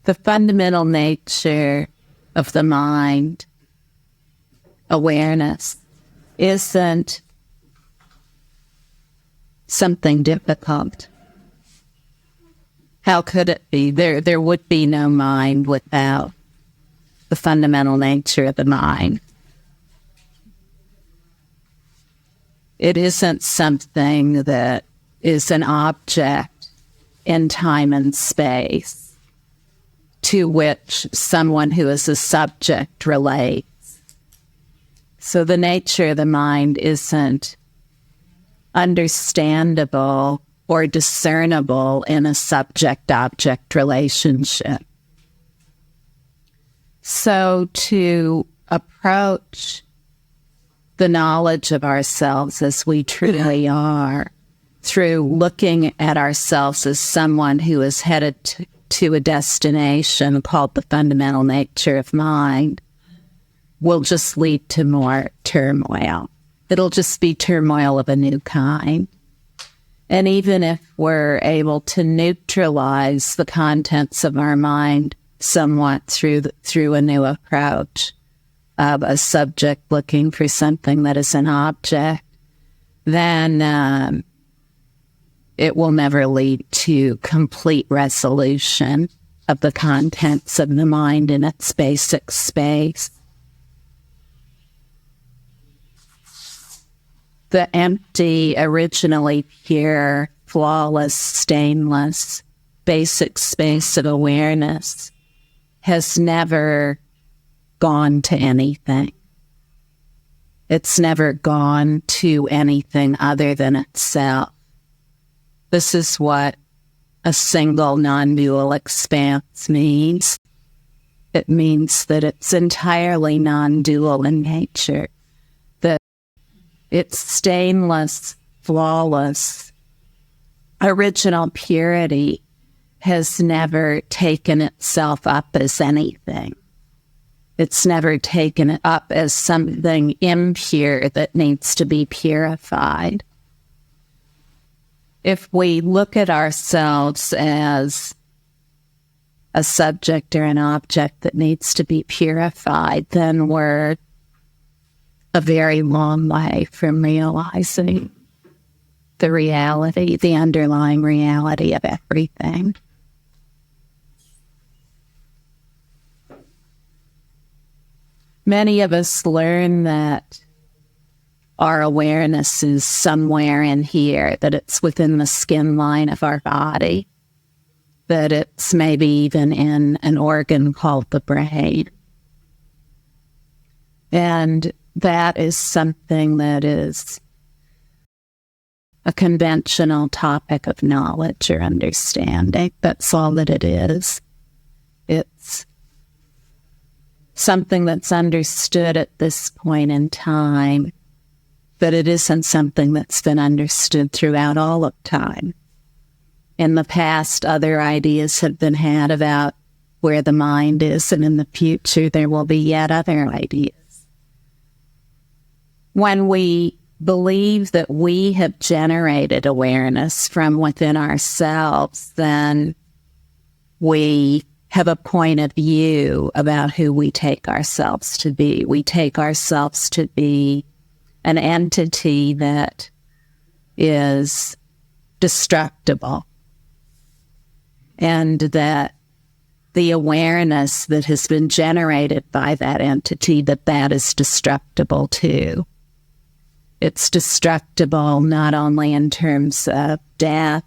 The fundamental nature of the mind, awareness, isn't something difficult. How could it be? There would be no mind without the fundamental nature of the mind. It isn't something that is an object in time and space to which someone who is a subject relates. So the nature of the mind isn't understandable or discernible in a subject-object relationship. So to approach the knowledge of ourselves as we truly are, through looking at ourselves as someone who is headed to a destination called the fundamental nature of mind, will just lead to more turmoil. It'll just be turmoil of a new kind. And even if we're able to neutralize the contents of our mind somewhat through a new approach of a subject looking for something that is an object, then it will never lead to complete resolution of the contents of the mind in its basic space. The empty, originally pure, flawless, stainless, basic space of awareness has never gone to anything. It's never gone to anything other than itself. This is what a single non-dual expanse means. It means that it's entirely non-dual in nature, that it's stainless, flawless, original purity has never taken itself up as anything. It's never taken it up as something impure that needs to be purified. If we look at ourselves as a subject or an object that needs to be purified, then we're a very long way from realizing the reality, the underlying reality of everything. Many of us learn that our awareness is somewhere in here, that it's within the skin line of our body, that it's maybe even in an organ called the brain. And that is something that is a conventional topic of knowledge or understanding. That's all that it is. It's something that's understood at this point in time, but it isn't something that's been understood throughout all of time. In the past, other ideas have been had about where the mind is, and in the future, there will be yet other ideas. When we believe that we have generated awareness from within ourselves, then we have a point of view about who we take ourselves to be. We take ourselves to be an entity that is destructible, and that the awareness that has been generated by that entity, that is destructible too. It's destructible not only in terms of death,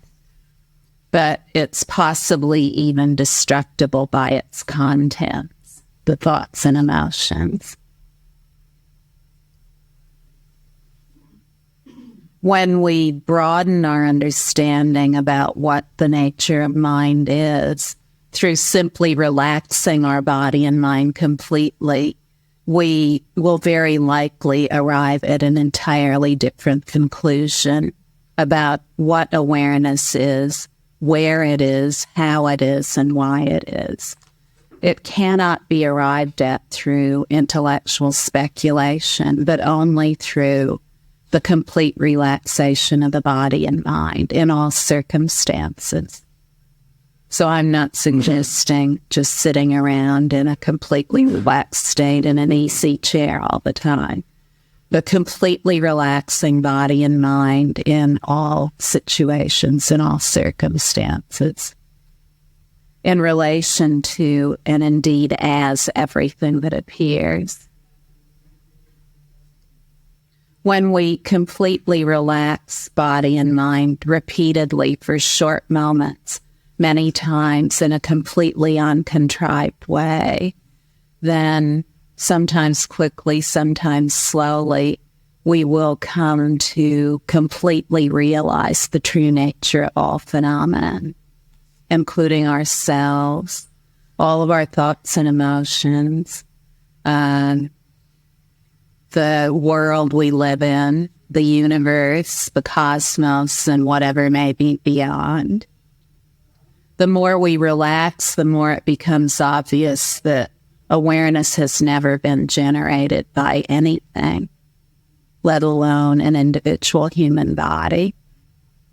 but it's possibly even destructible by its contents, the thoughts and emotions. When we broaden our understanding about what the nature of mind is, through simply relaxing our body and mind completely, we will very likely arrive at an entirely different conclusion about what awareness is, where it is, how it is, and why it is. It cannot be arrived at through intellectual speculation, but only through the complete relaxation of the body and mind in all circumstances. So I'm not suggesting just sitting around in a completely relaxed state in an easy chair all the time, but completely relaxing body and mind in all situations, in all circumstances, in relation to and indeed as everything that appears. When we completely relax body and mind repeatedly for short moments, many times in a completely uncontrived way, then sometimes quickly, sometimes slowly, we will come to completely realize the true nature of all phenomena, including ourselves, all of our thoughts and emotions, the world we live in, the universe, the cosmos, and whatever may be beyond. The more we relax, the more it becomes obvious that awareness has never been generated by anything, let alone an individual human body.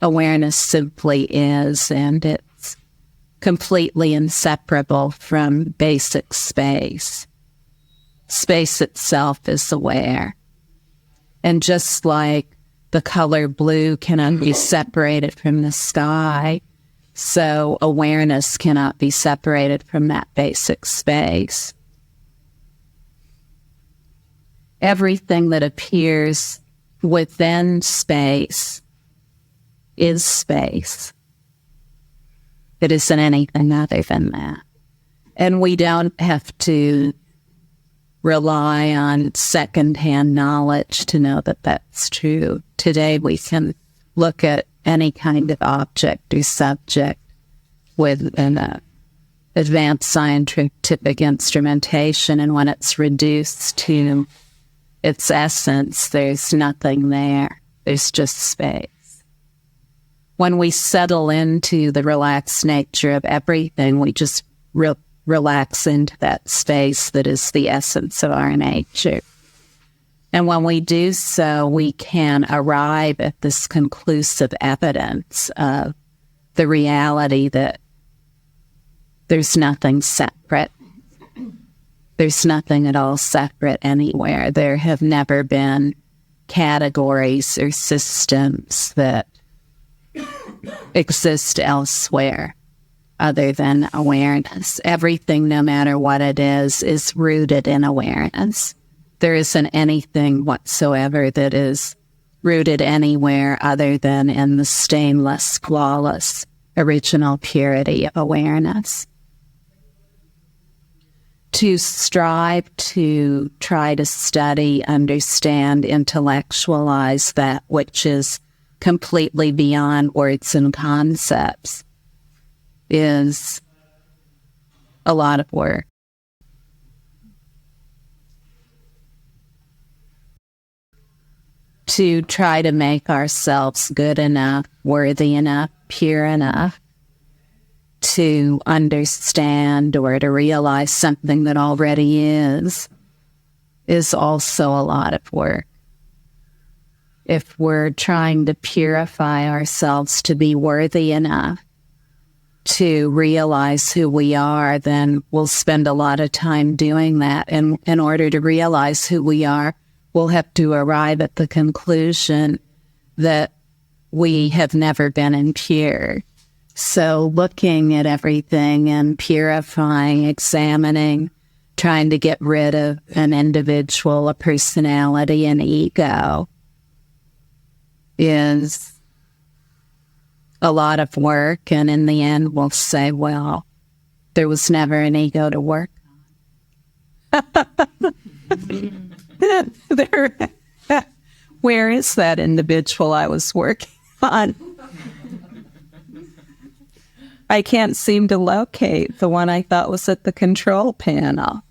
Awareness simply is, and it's completely inseparable from basic space. Space itself is aware. And just like the color blue cannot be separated from the sky, so awareness cannot be separated from that basic space. Everything that appears within space is space. It isn't anything other than that. And we don't have to rely on secondhand knowledge to know that that's true. Today we can look at any kind of object or subject with an advanced scientific instrumentation, and when it's reduced to its essence, there's nothing there. There's just space. When we settle into the relaxed nature of everything, we just relax into that space that is the essence of our nature. And when we do so, we can arrive at this conclusive evidence of the reality that there's nothing separate. There's nothing at all separate anywhere. There have never been categories or systems that exist elsewhere other than awareness. Everything, no matter what it is rooted in awareness. There isn't anything whatsoever that is rooted anywhere other than in the stainless, flawless, original purity of awareness. To strive to try to study, understand, intellectualize that which is completely beyond words and concepts is a lot of work. To try to make ourselves good enough, worthy enough, pure enough to understand or to realize something that already is also a lot of work. If we're trying to purify ourselves to be worthy enough to realize who we are, then we'll spend a lot of time doing that. And in order to realize who we are, we'll have to arrive at the conclusion that we have never been impure. So looking at everything and purifying, examining, trying to get rid of an individual, a personality, an ego is a lot of work. And in the end, we'll say, well, there was never an ego to work on. Where is that individual I was working on? I can't seem to locate the one I thought was at the control panel.